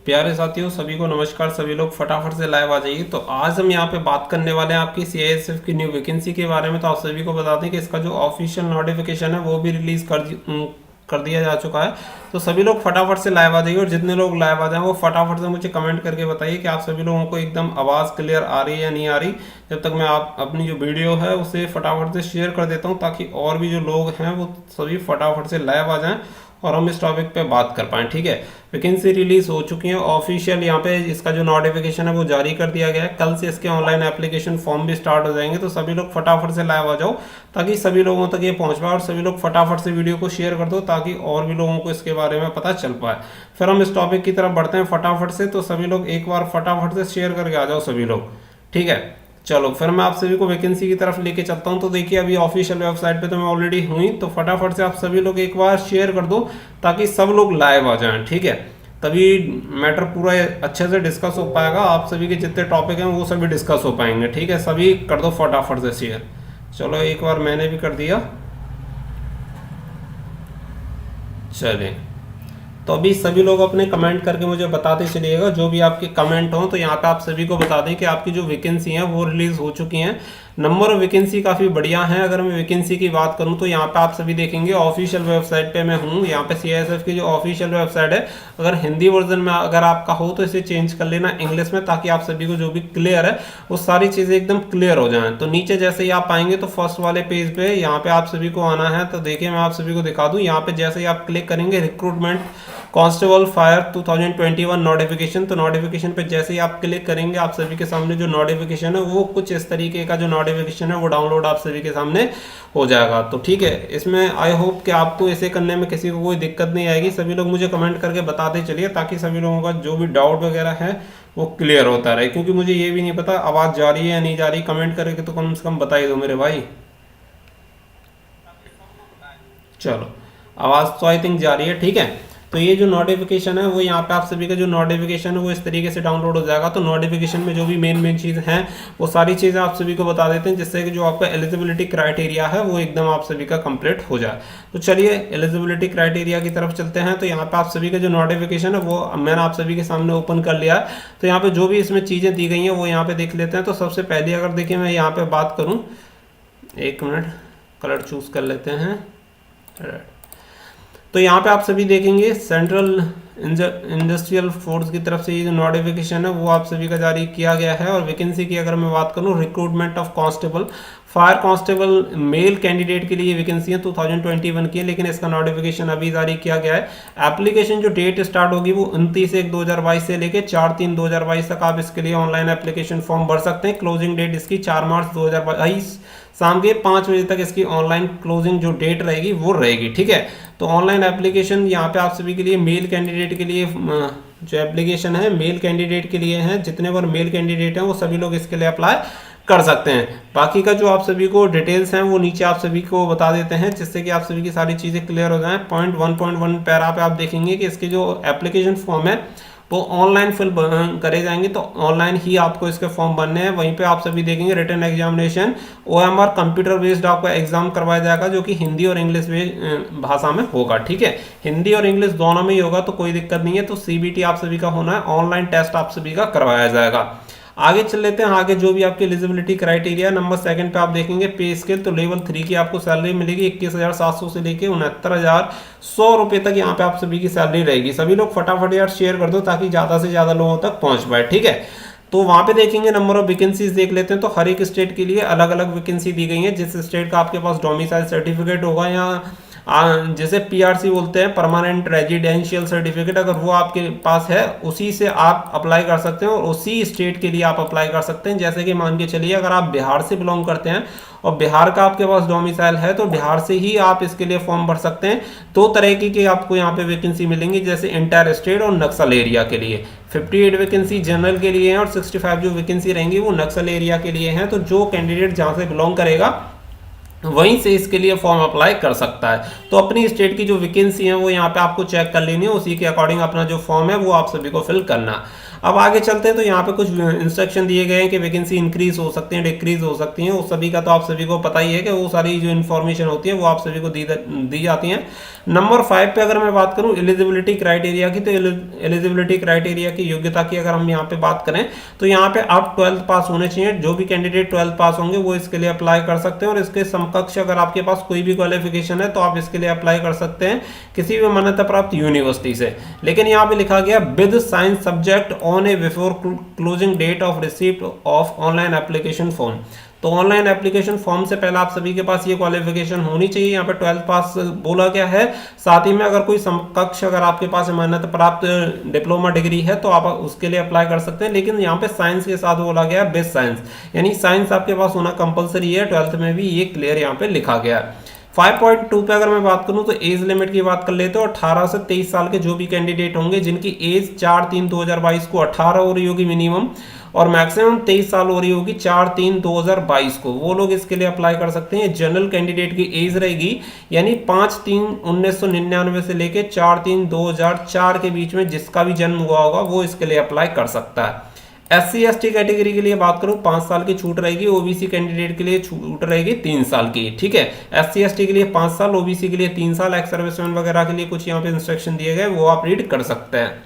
प्यारे साथियों, सभी को नमस्कार। सभी लोग फटाफट से लाइव आ जाइए। तो आज हम यहाँ पे बात करने वाले हैं आपकी सीआईएसएफ की न्यू वैकेंसी के बारे में। तो आप सभी को बता दें कि इसका जो ऑफिशियल नोटिफिकेशन है वो भी रिलीज कर दिया जा चुका है। तो सभी लोग फटाफट से लाइव आ जाइए और जितने लोग लाइव आ जाएं वो फटाफट से मुझे कमेंट करके बताइए कि आप सभी लोगों को एकदम आवाज़ क्लियर आ रही है या नहीं आ रही। जब तक मैं आप अपनी जो वीडियो है उसे फटाफट से शेयर कर देता हूँ ताकि और भी जो लोग हैं वो सभी फटाफट से लाइव आ जाएं और हम इस टॉपिक पे बात कर पाएं। ठीक है, वैकेंसी रिलीज हो चुकी है ऑफिशियल। यहाँ पे इसका जो नोटिफिकेशन है वो जारी कर दिया गया है। कल से इसके ऑनलाइन एप्लीकेशन फॉर्म भी स्टार्ट हो जाएंगे। तो सभी लोग फटाफट से लाइव आ जाओ ताकि सभी लोगों तक ये पहुंच पाए और सभी लोग फटाफट से वीडियो को शेयर कर दो ताकि और भी लोगों को इसके बारे में पता चल पाए। फिर हम इस टॉपिक की तरफ बढ़ते हैं फटाफट से। तो सभी लोग एक बार फटाफट से शेयर करके आ जाओ सभी लोग। ठीक है, चलो फिर मैं आप सभी को वैकेंसी की तरफ लेके चलता हूं। तो देखिए, अभी ऑफिशियल वेबसाइट पे तो मैं ऑलरेडी हुई। तो फटाफट से आप सभी लोग एक बार शेयर कर दो ताकि सब लोग लाइव आ जाएं। ठीक है, तभी मैटर पूरा अच्छे से डिस्कस हो पाएगा। आप सभी के जितने टॉपिक हैं वो सभी डिस्कस हो पाएंगे। ठीक है, सभी कर दो फटाफट से शेयर। चलो एक बार मैंने भी कर दिया। चलिए, तो अभी सभी लोग अपने कमेंट करके मुझे बताते चलिएगा जो भी आपके कमेंट हो। तो यहाँ पे आप सभी को बता दें कि आपकी जो वैकेंसी है वो रिलीज हो चुकी हैं। नंबर ऑफ वैकेंसी काफ़ी बढ़िया है। अगर मैं वैकेंसी की बात करूं तो यहाँ पे आप सभी देखेंगे ऑफिशियल वेबसाइट पे मैं हूँ। यहाँ पे सीआईएसएफ की जो ऑफिशियल वेबसाइट है, अगर हिंदी वर्जन में अगर आपका हो तो इसे चेंज कर लेना इंग्लिश में, ताकि आप सभी को जो भी क्लियर है वो सारी चीज़ें एकदम क्लियर हो जाएं। तो नीचे जैसे ही आप आएंगे तो फर्स्ट वाले पेज पे यहाँ पे आप सभी को आना है। तो देखिए, मैं आप सभी को दिखा दूँ। यहाँ पे जैसे ही आप क्लिक करेंगे रिक्रूटमेंट कांस्टेबल फायर 2021 नोटिफिकेशन, तो नोटिफिकेशन पे जैसे ही आप क्लिक करेंगे आप सभी के सामने जो नोटिफिकेशन है वो कुछ इस तरीके का जो नोटिफिकेशन है वो डाउनलोड आप सभी के सामने हो जाएगा। तो ठीक है, इसमें आई होप कि आपको इसे करने में किसी को कोई दिक्कत नहीं आएगी। सभी लोग मुझे कमेंट करके बताते चलिए ताकि सभी लोगों का जो भी डाउट वगैरह है वो क्लियर होता रहे, क्योंकि मुझे ये भी नहीं पता आवाज़ जा रही है या नहीं जा रही। कमेंट करके तो कम से कम बता ही दो मेरे भाई। चलो, आवाज़ तो आई थिंक जा रही है। ठीक है, तो ये जो नोटिफिकेशन है वो यहाँ पे आप सभी का जो नोटिफिकेशन है वो इस तरीके से डाउनलोड हो जाएगा। तो नोटिफिकेशन में जो भी मेन चीज़ हैं वो सारी चीज़ें आप सभी को बता देते हैं, जिससे कि जो आपका एलिजिबिलिटी क्राइटेरिया है वो एकदम आप सभी का कंप्लीट हो जाए। तो चलिए एलिजिबिलिटी क्राइटेरिया की तरफ चलते हैं। तो यहाँ पे आप सभी का जो नोटिफिकेशन है वो मैंने आप सभी के सामने ओपन कर लिया है। तो यहाँ पे जो भी इसमें चीज़ें दी गई हैं वो यहाँ पे देख लेते हैं। तो सबसे पहले अगर देखिए मैं यहाँ पे बात करूँ, एक मिनट कलर चूज कर लेते हैं। तो यहाँ पे आप सभी देखेंगे सेंट्रल इंडस्ट्रियल फोर्स की तरफ से ये जो नोटिफिकेशन है वो आप सभी का जारी किया गया है। और वैकेंसी की अगर मैं बात करूँ, recruitment of constable fire constable male candidate के लिए वैकेंसी है 2021 की है, लेकिन इसका नोटिफिकेशन अभी जारी किया गया है। एप्लीकेशन जो डेट स्टार्ट होगी वो 29/1/2022 से लेकर 4/3/2022 तक आप इसके लिए ऑनलाइन एप्लीकेशन फॉर्म भर सकते हैं। क्लोजिंग डेट इसकी 4 मार्च 2022 शाम के 5 बजे तक इसकी ऑनलाइन क्लोजिंग जो डेट रहेगी वो रहेगी। ठीक है, तो ऑनलाइन एप्लीकेशन यहाँ पे आप सभी के लिए मेल कैंडिडेट के लिए जो एप्लीकेशन है मेल कैंडिडेट के लिए है। जितने बार मेल कैंडिडेट हैं वो सभी लोग इसके लिए अप्लाई कर सकते हैं। बाकी का जो आप सभी को डिटेल्स हैं वो नीचे आप सभी को बता देते हैं, जिससे कि आप सभी की सारी चीज़ें क्लियर हो जाएं। पॉइंट 1.1 पैरा पे आप देखेंगे कि इसके जो एप्लीकेशन फॉर्म है वो ऑनलाइन फिल करे जाएंगे। तो ऑनलाइन ही आपको इसके फॉर्म भरने हैं। वहीं पे आप सभी देखेंगे written examination OMR computer based आपका एग्जाम करवाया जाएगा, जो कि हिंदी और इंग्लिश भाषा में होगा। ठीक है, हिंदी और इंग्लिश दोनों में ही होगा तो कोई दिक्कत नहीं है। तो CBT आप सभी का होना है, ऑनलाइन टेस्ट आप सभी का करवाया जाएगा। आगे चल लेते हैं। आगे जो भी आपकी एलिजिबिलिटी क्राइटेरिया नंबर 2 पे आप देखेंगे पे स्केल, तो लेवल 3 की आपको सैलरी मिलेगी 21,700 से लेके 69,100 रुपए तक यहाँ पे आप सभी की सैलरी रहेगी। सभी लोग फटाफट यार शेयर कर दो ताकि ज़्यादा से ज़्यादा लोगों तक पहुँच पाए। ठीक है, तो वहाँ पे देखेंगे नंबर ऑफ वैकेंसीज देख लेते हैं। तो हर एक स्टेट के लिए अलग अलग वैकेंसी दी गई है। जिस स्टेट का आपके पास डोमिसाइल सर्टिफिकेट होगा या जैसे PRC बोलते हैं, परमानेंट रेजिडेंशियल सर्टिफिकेट, अगर वो आपके पास है उसी से आप अप्लाई कर सकते हैं और उसी स्टेट के लिए आप अप्लाई कर सकते हैं। जैसे कि मान के चलिए अगर आप बिहार से बिलोंग करते हैं और बिहार का आपके पास डोमिसाइल है तो बिहार से ही आप इसके लिए फॉर्म भर सकते हैं। 2 तरह की आपको यहाँ पे वैकेंसी मिलेंगी, जैसे इंटर स्टेट और नक्सल एरिया के लिए 58 वैकेंसी जनरल के लिए हैं और 65 जो वैकेंसी रहेंगी वो नक्सल एरिया के लिए हैं। तो जो कैंडिडेट जहाँ से बिलोंग करेगा वहीं से इसके लिए फॉर्म अप्लाई कर सकता है। तो अपनी स्टेट की जो वैकेंसी है वो यहाँ पे आपको चेक कर लेनी है, उसी के अकॉर्डिंग अपना जो फॉर्म है वो आप सभी को फिल करना। अब आगे चलते हैं तो यहाँ पे कुछ इंस्ट्रक्शन दिए गए हैं कि वैकेंसी इंक्रीज हो सकती है, डिक्रीज हो सकती है, उस सभी का तो आप सभी को पता ही है कि वो सारी जो इन्फॉर्मेशन होती है वो आप सभी को दी जाती है। नंबर 5 पे अगर मैं बात करूं एलिजिबिलिटी क्राइटेरिया की, तो एलिजिबिलिटी क्राइटेरिया की योग्यता की अगर हम यहाँ पे बात करें तो यहाँ पे आप 12th पास होने चाहिए। जो भी कैंडिडेट 12th पास होंगे वो इसके लिए अप्लाई कर सकते हैं, और इसके समकक्ष अगर आपके पास कोई भी क्वालिफिकेशन है तो आप इसके लिए अप्लाई कर सकते हैं किसी भी मान्यता प्राप्त यूनिवर्सिटी से। लेकिन यहाँ पे लिखा गया with science subject on or before closing date of receipt of online application form. तो ऑनलाइन एप्लीकेशन फॉर्म से पहले आप सभी के पास ये क्वालिफिकेशन होनी चाहिए। यहाँ पे 12th पास बोला गया है, साथ ही में अगर कोई समकक्ष अगर आपके पास मान्यता प्राप्त डिप्लोमा डिग्री है तो आप उसके लिए अप्लाई कर सकते हैं। लेकिन यहाँ पे साइंस के साथ बोला गया है बेस्ट साइंस, यानी साइंस आपके पास होना कंपलसरी है। 12th में भी ये क्लियर यहाँ पे लिखा गया है। 5.2 पे अगर मैं बात करूं तो एज लिमिट की बात कर लेते हो। 18 से 23 साल के जो भी कैंडिडेट होंगे जिनकी एज 4/3/2022 को 18 हो रही होगी मिनिमम, और मैक्सिमम 23 साल हो रही होगी 4/3/2022 को, वो लोग इसके लिए अप्लाई कर सकते हैं। जनरल कैंडिडेट की एज रहेगी, यानी 5/3/1999 से लेके 4/3/2004 के बीच में जिसका भी जन्म हुआ होगा वो इसके लिए अप्लाई कर सकता है। SC/ST कैटेगरी के लिए बात करूं 5 साल की छूट रहेगी, ओबीसी कैंडिडेट के लिए छूट रहेगी 3 साल की। ठीक है, SC/ST के लिए 5 साल, ओबीसी के लिए 3 साल, एक्स सर्विसमैन वगैरह के लिए कुछ यहाँ पे इंस्ट्रक्शन दिए गए वो आप रीड कर सकते हैं।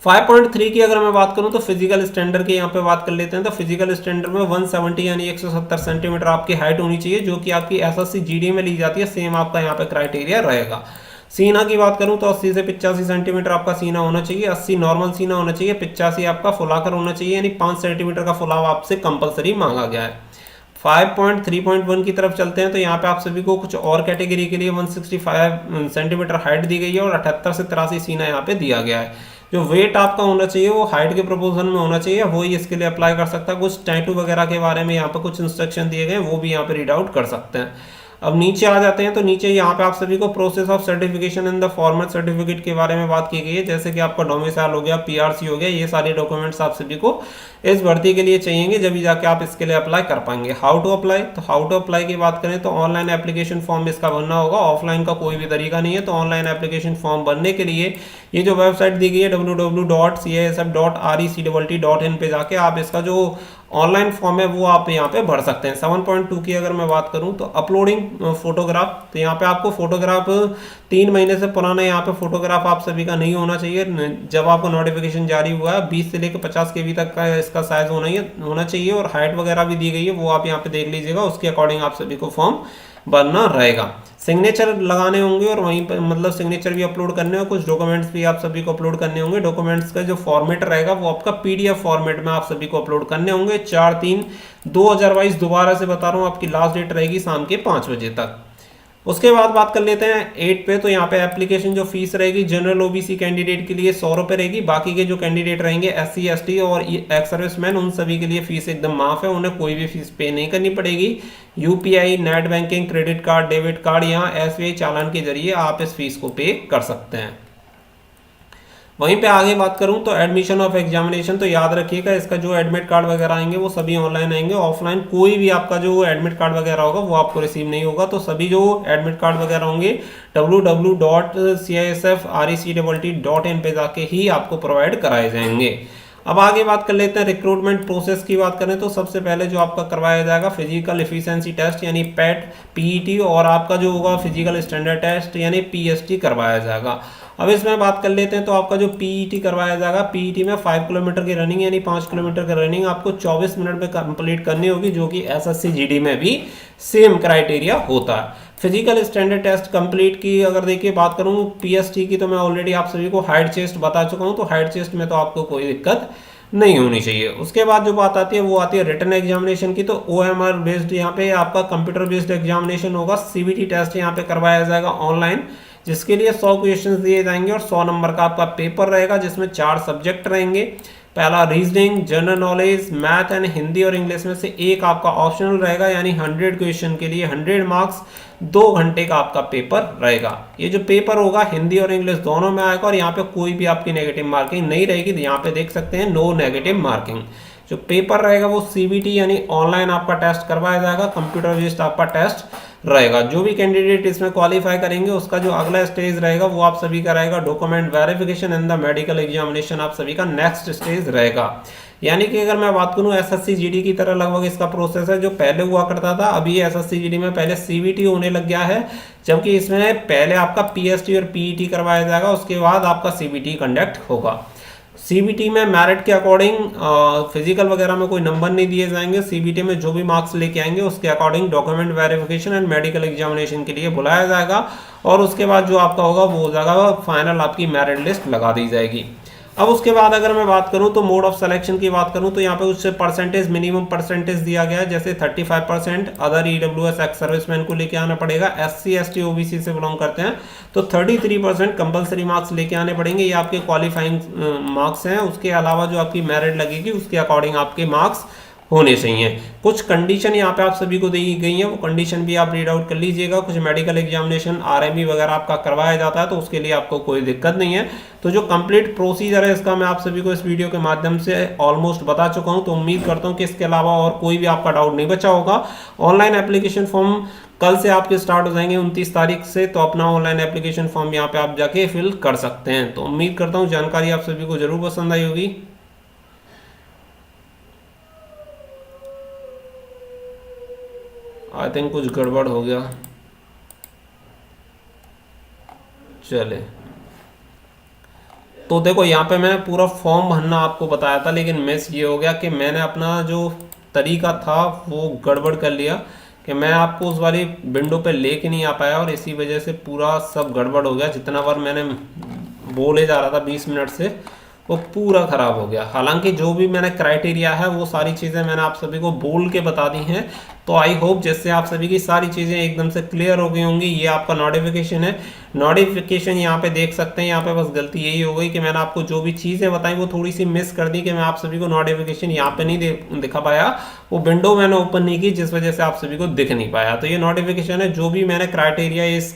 5.3 की अगर मैं बात करूं तो फिजिकल स्टैंडर्ड की यहाँ पे बात कर लेते हैं। तो फिजिकल स्टैंडर्ड में 170 यानी 170 सेंटीमीटर आपकी हाइट होनी चाहिए, जो कि आपकी SSC GD में ली जाती है। सेम आपका यहाँ पे क्राइटेरिया रहेगा। सीना की बात करूं तो 80 से 85 सेंटीमीटर आपका सीना होना चाहिए। 80 नॉर्मल सीना होना चाहिए, 85 आपका फुलाकर होना चाहिए, यानी 5 सेंटीमीटर का फुलाव आपसे कंपलसरी मांगा गया है। 5.3.1 की तरफ चलते हैं तो यहाँ पे आप सभी को कुछ और कैटेगरी के लिए 165 सेंटीमीटर हाइट दी गई है, और 78 से 83 सीना यहाँ पे दिया गया है। जो वेट आपका होना चाहिए वो हाइट के प्रोपोर्शन में होना चाहिए, वो ही इसके लिए अप्लाई कर सकता है। कुछ टैटू वगैरह के बारे में यहाँ पे कुछ इंस्ट्रक्शन दिए गए वो भी यहाँ पे रीड आउट कर सकते हैं। अब नीचे आ जाते हैं तो नीचे यहाँ पे आप सभी को process of certification in the format certificate के बारे में बात की गई है, जैसे कि आपका डोमिसाइल हो गया, PRC हो गया, ये सारे डॉक्यूमेंट्स आप सभी को इस भर्ती के लिए चाहिए, जब भी जाके आप इसके लिए अप्लाई कर पाएंगे। हाउ टू अप्लाई, तो हाउ टू अप्लाई की बात करें तो ऑनलाइन एप्लीकेशन फॉर्म इसका भरना होगा, ऑफलाइन का कोई भी तरीका नहीं है। तो ऑनलाइन एप्लीकेशन फॉर्म भरने के लिए ये जो वेबसाइट दी गई है www.casf.rectt.in पे जाके आप इसका जो ऑनलाइन फॉर्म है वो आप यहाँ पे भर सकते हैं। 7.2 की अगर मैं बात करूँ तो अपलोडिंग फोटोग्राफ, तो यहाँ पे आपको फोटोग्राफ 3 महीने से पुराना यहाँ पे फोटोग्राफ आप सभी का नहीं होना चाहिए। जब आपको नोटिफिकेशन जारी हुआ है 20 से लेकर 50 KB तक का इसका साइज होना चाहिए, और हाइट वगैरह भी दी गई है वो आप यहाँ पे देख लीजिएगा, उसके अकॉर्डिंग आप सभी को फॉर्म भरना रहेगा। सिग्नेचर लगाने होंगे और वहीं पर मतलब सिग्नेचर भी अपलोड करने और कुछ डॉक्यूमेंट्स भी आप सभी को अपलोड करने होंगे। डॉक्यूमेंट्स का जो फॉर्मेट रहेगा वो आपका PDF फॉर्मेट में आप सभी को अपलोड करने होंगे। 4/3/2022 दोबारा से बता रहा हूँ आपकी लास्ट डेट रहेगी शाम के 5 बजे तक। उसके बाद बात कर लेते हैं 8 पे, तो यहाँ पे एप्लीकेशन जो फीस रहेगी जनरल OBC कैंडिडेट के लिए 100 रुपये रहेगी। बाकी के जो कैंडिडेट रहेंगे SC/ST और एक्स सर्विसमैन उन सभी के लिए फीस एकदम माफ है, उन्हें कोई भी फीस पे नहीं करनी पड़ेगी। UPI, net banking, credit card, debit card या SBI चालान के जरिए आप इस फीस को पे कर सकते हैं। वहीं पे आगे बात करूं तो एडमिशन ऑफ एग्जामिनेशन, तो याद रखिएगा इसका जो एडमिट कार्ड वगैरह आएंगे वो सभी ऑनलाइन आएंगे। ऑफलाइन कोई भी आपका जो एडमिट कार्ड वगैरह होगा वो आपको रिसीव नहीं होगा। तो सभी जो एडमिट कार्ड वगैरह होंगे www.casf.rectt.in पे जाके ही आपको प्रोवाइड कराए जाएंगे। अब आगे बात कर लेते हैं रिक्रूटमेंट प्रोसेस की बात करें तो सबसे पहले जो आपका करवाया जाएगा फिजिकल एफिशिएंसी टेस्ट यानी PET और आपका जो होगा फिजिकल स्टैंडर्ड टेस्ट यानी PST करवाया जाएगा। अब इसमें बात कर लेते हैं तो आपका जो PET करवाया जाएगा, PET में 5 किलोमीटर की रनिंग यानी 5 किलोमीटर की रनिंग आपको 24 मिनट में कंप्लीट करनी होगी, जो कि SSC GD में भी सेम क्राइटेरिया होता है। फिजिकल स्टैंडर्ड टेस्ट कंप्लीट की अगर देखिए बात करूं PST की, तो मैं ऑलरेडी आप सभी को हाइट चेस्ट बता चुका हूं, तो हाइट चेस्ट में तो आपको कोई दिक्कत नहीं होनी चाहिए। उसके बाद जो बात आती है वो आती है रिटन एग्जामिनेशन की, तो OMR बेस्ड यहाँ पे आपका कंप्यूटर बेस्ड एग्जामिनेशन होगा। CBT टेस्ट यहाँ पे करवाया जाएगा ऑनलाइन, जिसके लिए 100 क्वेश्चंस दिए जाएंगे और 100 नंबर का आपका पेपर रहेगा, जिसमें 4 सब्जेक्ट रहेंगे। पहला reasoning, general knowledge, math and Hindi और इंग्लिश में से एक आपका ऑप्शनल रहेगा, यानी 100 क्वेश्चन के लिए 100 मार्क्स, 2 घंटे का आपका पेपर रहेगा। ये जो पेपर होगा हिंदी और इंग्लिश दोनों में आएगा और यहाँ पे कोई भी आपकी नेगेटिव मार्किंग नहीं रहेगी। यहाँ पे देख सकते हैं नो नेगेटिव मार्किंग। जो पेपर रहेगा वो CBT यानी ऑनलाइन आपका टेस्ट करवाया जाएगा, कंप्यूटर बेस्ड आपका टेस्ट रहेगा। जो भी कैंडिडेट इसमें क्वालिफाई करेंगे उसका जो अगला स्टेज रहेगा वो आप सभी का रहेगा document verification and the medical examination, आप सभी का नेक्स्ट स्टेज रहेगा। यानी कि अगर मैं बात करूं एसएससी जीडी की तरह लगभग इसका प्रोसेस है जो पहले हुआ करता था। अभी एसएससी जीडी में पहले सीबीटी होने लग गया है, जबकि इसमें पहले आपका पीएसटी और पीईटी करवाया जाएगा, उसके बाद आपका सीबीटी कंडक्ट होगा। सीबीटी में मेरिट के अकॉर्डिंग फिजिकल वगैरह में कोई नंबर नहीं दिए जाएंगे। सीबीटी में जो भी मार्क्स लेके आएंगे उसके according document verification and medical examination के लिए बुलाया जाएगा, और उसके बाद जो आपका होगा वो हो जाएगा फाइनल, आपकी मेरिट लिस्ट लगा दी जाएगी। अब उसके बाद अगर मैं बात करूं तो मोड ऑफ सिलेक्शन की बात करूं तो यहाँ पे कुछ परसेंटेज, मिनिमम परसेंटेज दिया गया है, जैसे 35% अदर ईडब्ल्यूएस एक्स सर्विसमैन को लेके आना पड़ेगा। एससी एसटी ओबीसी से बिलोंग करते हैं तो 33% कंपलसरी मार्क्स लेके आने पड़ेंगे, ये आपके क्वालिफाइंग मार्क्स हैं। उसके अलावा जो आपकी मेरिट लगेगी उसके अकॉर्डिंग आपके मार्क्स होने चाहिए। कुछ कंडीशन यहाँ पे आप सभी को दी गई है, वो कंडीशन भी आप रीड आउट कर लीजिएगा। कुछ मेडिकल एग्जामिनेशन आरएमई वगैरह आपका करवाया जाता है तो उसके लिए आपको कोई दिक्कत नहीं है। तो जो कंप्लीट प्रोसीजर है इसका मैं आप सभी को इस वीडियो के माध्यम से ऑलमोस्ट बता चुका हूँ। तो उम्मीद करता हूँ कि इसके अलावा और कोई भी आपका डाउट नहीं बचा होगा। ऑनलाइन एप्लीकेशन फॉर्म कल से आपके स्टार्ट हो जाएंगे 29 तारीख से, तो अपना ऑनलाइन एप्लीकेशन फॉर्म यहाँ पे आप जाके फिल कर सकते हैं। तो उम्मीद करता हूँ जानकारी आप सभी को जरूर पसंद आई होगी। आई थिंक कुछ गड़बड़ हो गया, चले। तो देखो यहाँ पे मैंने पूरा फॉर्म भरना आपको बताया था, लेकिन मिस ये हो गया कि मैंने अपना जो तरीका था वो गड़बड़ कर लिया कि मैं आपको उस वाली विंडो पे लेके नहीं आ पाया, और इसी वजह से पूरा सब गड़बड़ हो गया। जितना बार मैंने बोले जा रहा था 20 मिनट से वो पूरा खराब हो गया। हालांकि जो भी मैंने क्राइटेरिया है वो सारी चीज़ें मैंने आप सभी को बोल के बता दी हैं। तो आई होप जिससे आप सभी की सारी चीज़ें एकदम से क्लियर हो गई होंगी। ये आपका नोटिफिकेशन है, नोटिफिकेशन यहाँ पे देख सकते हैं। यहाँ पे बस गलती यही हो गई कि मैंने आपको जो भी चीज़ें बताई वो थोड़ी सी मिस कर दी कि मैं आप सभी को नोटिफिकेशन यहाँ पे नहीं दिखा पाया, वो विंडो मैंने ओपन नहीं की जिस वजह से आप सभी को दिख नहीं पाया। तो ये नोटिफिकेशन है, जो भी मैंने क्राइटेरिया इस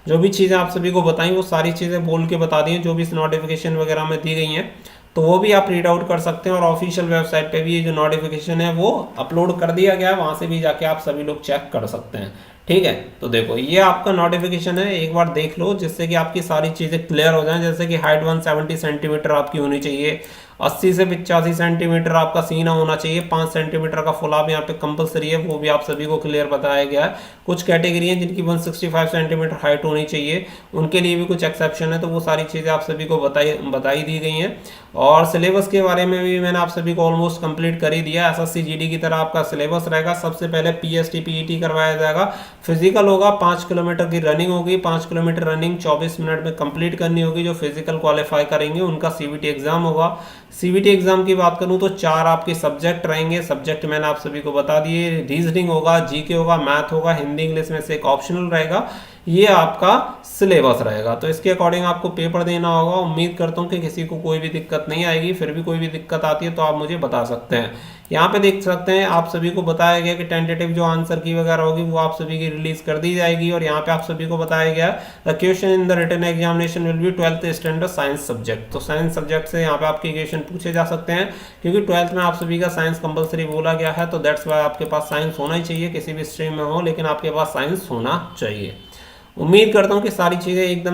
जो भी चीज़ें आप सभी को बताई वो सारी चीज़ें बोल के बता दी हैं, जो भी इस नोटिफिकेशन वगैरह में दी गई हैं। तो वो भी आप रीड आउट कर सकते हैं, और ऑफिशियल वेबसाइट पे भी ये जो नोटिफिकेशन है वो अपलोड कर दिया गया है, वहाँ से भी जाके आप सभी लोग चेक कर सकते हैं। ठीक है, तो देखो ये आपका नोटिफिकेशन है, एक बार देख लो जिससे कि आपकी सारी चीज़ें क्लियर हो जाएं। जैसे कि हाइट 170 सेंटीमीटर आपकी होनी चाहिए, 80 से 85 सेंटीमीटर आपका सीना होना चाहिए, 5 सेंटीमीटर का फुलाव यहाँ पे कंपलसरी है, वो भी आप सभी को क्लियर बताया गया है। कुछ कैटेगरी हैं जिनकी 165 सेंटीमीटर हाइट होनी चाहिए, उनके लिए भी कुछ एक्सेप्शन है, तो वो सारी चीज़ें आप सभी को बताई दी गई हैं। और सिलेबस के बारे में भी मैंने आप सभी को ऑलमोस्ट कंप्लीट कर ही दिया। एसएससी जीडी की तरह आपका सिलेबस रहेगा। सबसे पहले पीएसटी पीईटी करवाया जाएगा, फिजिकल होगा, 5 किलोमीटर की रनिंग होगी, 5 किलोमीटर रनिंग 24 मिनट में कंप्लीट करनी होगी। जो फिजिकल क्वालिफाई करेंगे उनका सीबीटी एग्जाम होगा। सीबीटी एग्जाम की बात करूं तो 4 आपके सब्जेक्ट रहेंगे। सब्जेक्ट मैंने आप सभी को बता दिए, रीजनिंग होगा, जीके होगा, मैथ होगा, हिंदी इंग्लिश में से एक ऑप्शनल रहेगा। ये आपका सिलेबस रहेगा, तो इसके अकॉर्डिंग आपको पेपर देना होगा। उम्मीद करता हूँ कि किसी को कोई भी दिक्कत नहीं आएगी। फिर भी कोई भी दिक्कत आती है तो आप मुझे बता सकते हैं। यहाँ पे देख सकते हैं आप सभी को बताया गया कि टेंटेटिव जो आंसर की वगैरह होगी वो आप सभी की रिलीज कर दी जाएगी। और यहाँ पे आप सभी को बताया गया the question in the written examination will be 12th standard science subject. तो साइंस सब्जेक्ट से यहाँ पे आपके क्वेश्चन पूछे जा सकते हैं, क्योंकि 12th में आप सभी का साइंस कंपलसरी बोला गया है। तो दैट्स वाई आपके पास साइंस होना ही चाहिए, किसी भी स्ट्रीम में हो लेकिन आपके पास साइंस होना चाहिए। उम्मीद करता हूँ कि सारी चीज़ें एकदम